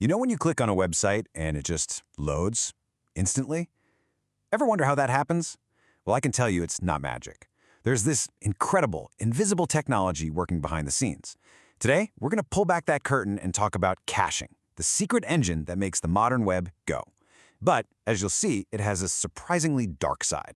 You know when you click on a website and it just loads instantly? Ever wonder how that happens? Well, I can tell you it's not magic. There's this incredible, invisible technology working behind the scenes. Today, we're going to pull back that curtain and talk about caching, the secret engine that makes the modern web go. But, as you'll see, it has a surprisingly dark side.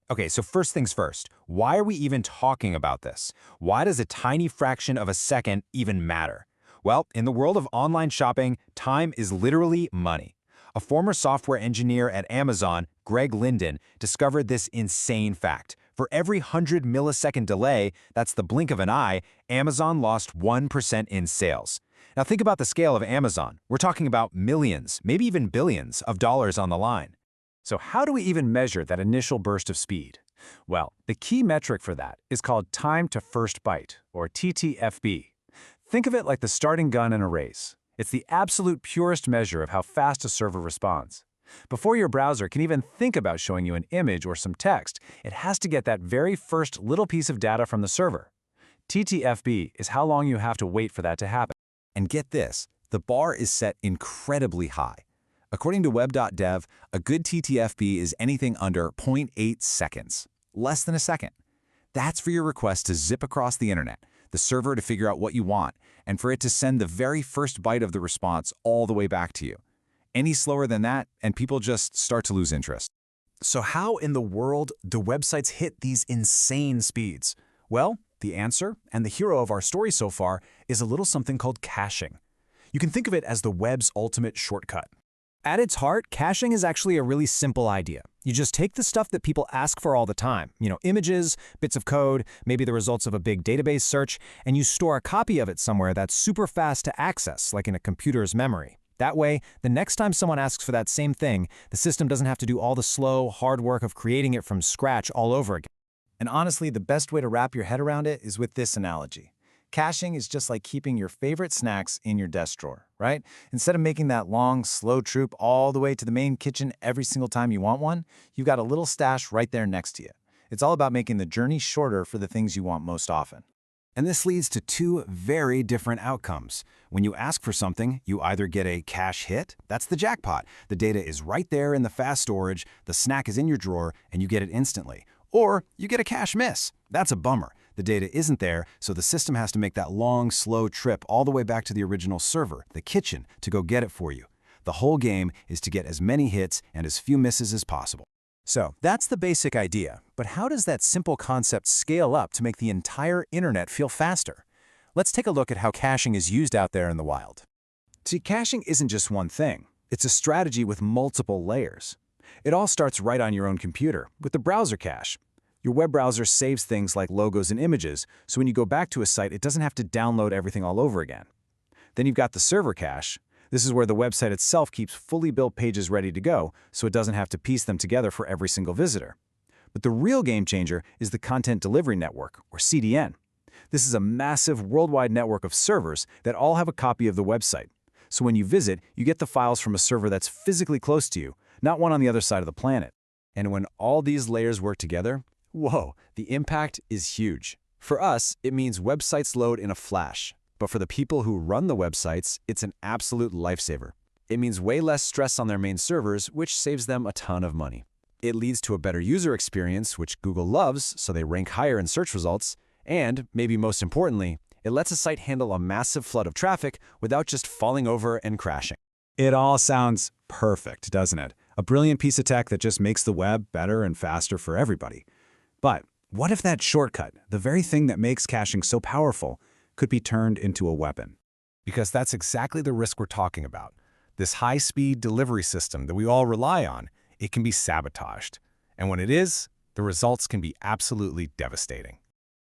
Okay, so first things first, why are we even talking about this? Why does a tiny fraction of a second even matter? Well, in the world of online shopping, time is literally money. A former software engineer at Amazon, Greg Linden, discovered this insane fact. For every 100-millisecond delay, that's the blink of an eye, Amazon lost 1% in sales. Now think about the scale of Amazon. We're talking about millions, maybe even billions of dollars on the line. So how do we even measure that initial burst of speed? Well, the key metric for that is called time to first byte, or TTFB. Think of it like the starting gun in a race. It's the absolute purest measure of how fast a server responds. Before your browser can even think about showing you an image or some text, it has to get that very first little piece of data from the server. TTFB is how long you have to wait for that to happen. And get this, the bar is set incredibly high. According to web.dev, a good TTFB is anything under 0.8 seconds, less than a second. That's for your request to zip across the internet, the server to figure out what you want, and for it to send the very first byte of the response all the way back to you. Any slower than that, and people just start to lose interest. So how in the world do websites hit these insane speeds? Well, the answer, and the hero of our story so far, is a little something called caching. You can think of it as the web's ultimate shortcut. At its heart, caching is actually a really simple idea. You just take the stuff that people ask for all the time, images, bits of code, maybe the results of a big database search, and you store a copy of it somewhere that's super fast to access, like in a computer's memory. That way, the next time someone asks for that same thing, the system doesn't have to do all the slow, hard work of creating it from scratch all over again. And honestly, the best way to wrap your head around it is with this analogy. Caching is just like keeping your favorite snacks in your desk drawer, right? Instead of making that long, slow troop all the way to the main kitchen every single time you want one, you've got a little stash right there next to you. It's all about making the journey shorter for the things you want most often. And this leads to two very different outcomes. When you ask for something, you either get a cache hit, that's the jackpot. The data is right there in the fast storage, the snack is in your drawer, and you get it instantly. Or you get a cache miss. That's a bummer. The data isn't there, so the system has to make that long, slow trip all the way back to the original server, the kitchen, to go get it for you. The whole game is to get as many hits and as few misses as possible. So that's the basic idea, but how does that simple concept scale up to make the entire internet feel faster? Let's take a look at how caching is used out there in the wild. See, caching isn't just one thing. It's a strategy with multiple layers. It all starts right on your own computer, with the browser cache. Your web browser saves things like logos and images, so when you go back to a site, it doesn't have to download everything all over again. Then you've got the server cache. This is where the website itself keeps fully built pages ready to go, so it doesn't have to piece them together for every single visitor. But the real game changer is the Content Delivery Network, or CDN. This is a massive worldwide network of servers that all have a copy of the website. So when you visit, you get the files from a server that's physically close to you, not one on the other side of the planet. And when all these layers work together, whoa, the impact is huge. For us, it means websites load in a flash. But for the people who run the websites, it's an absolute lifesaver. It means way less stress on their main servers, which saves them a ton of money. It leads to a better user experience, which Google loves, so they rank higher in search results. And, maybe most importantly, it lets a site handle a massive flood of traffic without just falling over and crashing. It all sounds perfect, doesn't it? A brilliant piece of tech that just makes the web better and faster for everybody. But what if that shortcut, the very thing that makes caching so powerful, could be turned into a weapon? Because that's exactly the risk we're talking about. This high-speed delivery system that we all rely on, it can be sabotaged. And when it is, the results can be absolutely devastating.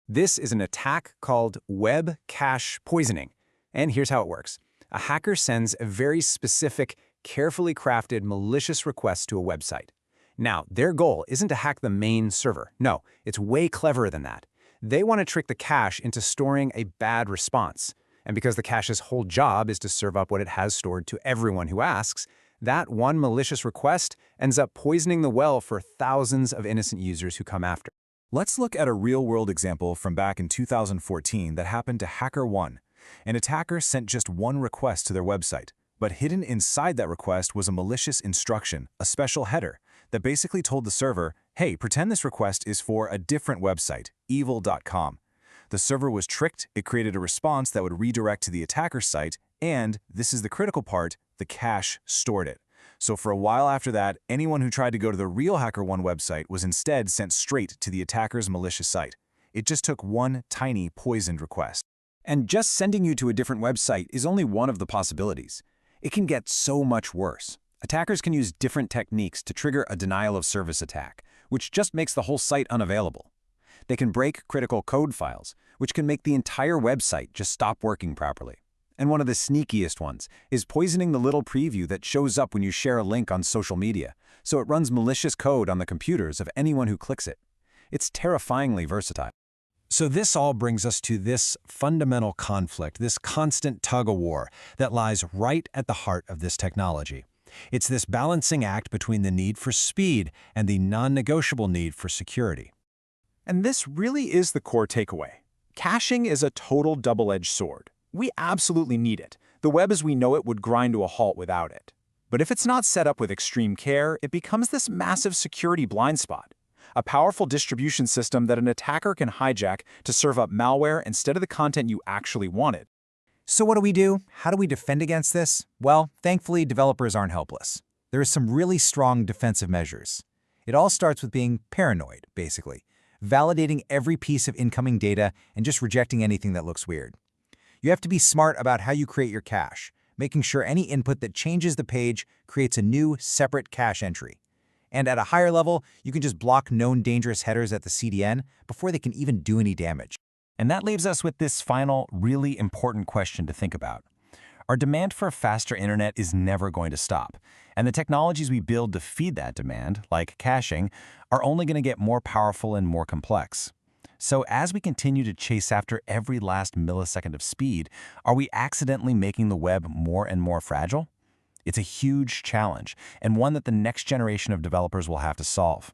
This is an attack called web cache poisoning. And here's how it works. A hacker sends a very specific, carefully crafted, malicious request to a website. Now, their goal isn't to hack the main server. No, it's way cleverer than that. They want to trick the cache into storing a bad response. And because the cache's whole job is to serve up what it has stored to everyone who asks, that one malicious request ends up poisoning the well for thousands of innocent users who come after. Let's look at a real-world example from back in 2014 that happened to HackerOne. An attacker sent just one request to their website. But hidden inside that request was a malicious instruction, a special header, that basically told the server, hey, pretend this request is for a different website, evil.com. The server was tricked, it created a response that would redirect to the attacker's site, and, this is the critical part, the cache stored it. So for a while after that, anyone who tried to go to the real HackerOne website was instead sent straight to the attacker's malicious site. It just took one tiny poisoned request. And just sending you to a different website is only one of the possibilities. It can get so much worse. Attackers can use different techniques to trigger a denial-of-service attack, which just makes the whole site unavailable. They can break critical code files, which can make the entire website just stop working properly. And one of the sneakiest ones is poisoning the little preview that shows up when you share a link on social media, so it runs malicious code on the computers of anyone who clicks it. It's terrifyingly versatile. So this all brings us to this fundamental conflict, this constant tug-of-war that lies right at the heart of this technology. It's this balancing act between the need for speed and the non-negotiable need for security. And this really is the core takeaway. Caching is a total double-edged sword. We absolutely need it. The web as we know it would grind to a halt without it. But if it's not set up with extreme care, it becomes this massive security blind spot. A powerful distribution system that an attacker can hijack to serve up malware instead of the content you actually wanted. So what do we do? How do we defend against this? Well, thankfully, developers aren't helpless. There are some really strong defensive measures. It all starts with being paranoid, basically, validating every piece of incoming data and just rejecting anything that looks weird. You have to be smart about how you create your cache, making sure any input that changes the page creates a new, separate cache entry. And at a higher level, you can just block known dangerous headers at the CDN before they can even do any damage. And that leaves us with this final, really important question to think about. Our demand for a faster internet is never going to stop, and the technologies we build to feed that demand, like caching, are only going to get more powerful and more complex. So as we continue to chase after every last millisecond of speed, are we accidentally making the web more and more fragile? It's a huge challenge, and one that the next generation of developers will have to solve.